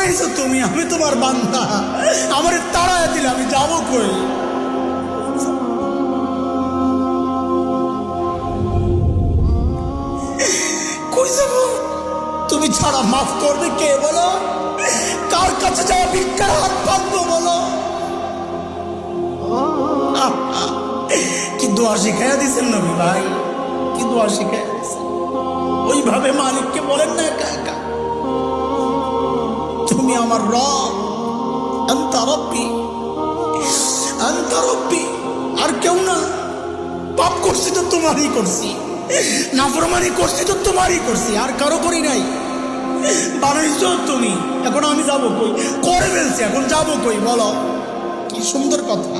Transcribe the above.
বানাইছো তুমি, আমি তোমার বান্দা। আমার তাড়ায় দিলে আমি যাবো কই? কই যাবো? তুমি ছাড়া মাফ করবে কে বলো? কার কাছে যাওয়া ভিক্ষার হাত পাতবো বলো? কি দোয়া শিখাইয়া দিচ্ছেন নবী ভাই, কি দোয়া শিখাইয়া দিচ্ছেন। ওইভাবে মালিককে বলেন না একা একা, তুমি আমার রব, আনতা রব্বি, আনতা রব্বি, আর কেউ না। পাপ করছি তো তোমারই করছি, নাফরমানি করছি তো তোমারই করছি, আর কারো করি নাই। বানাইছো তুমি, এখন আমি যাবো কই? করে ফেলছি, এখন যাবো কই বলো? কি সুন্দর কথা।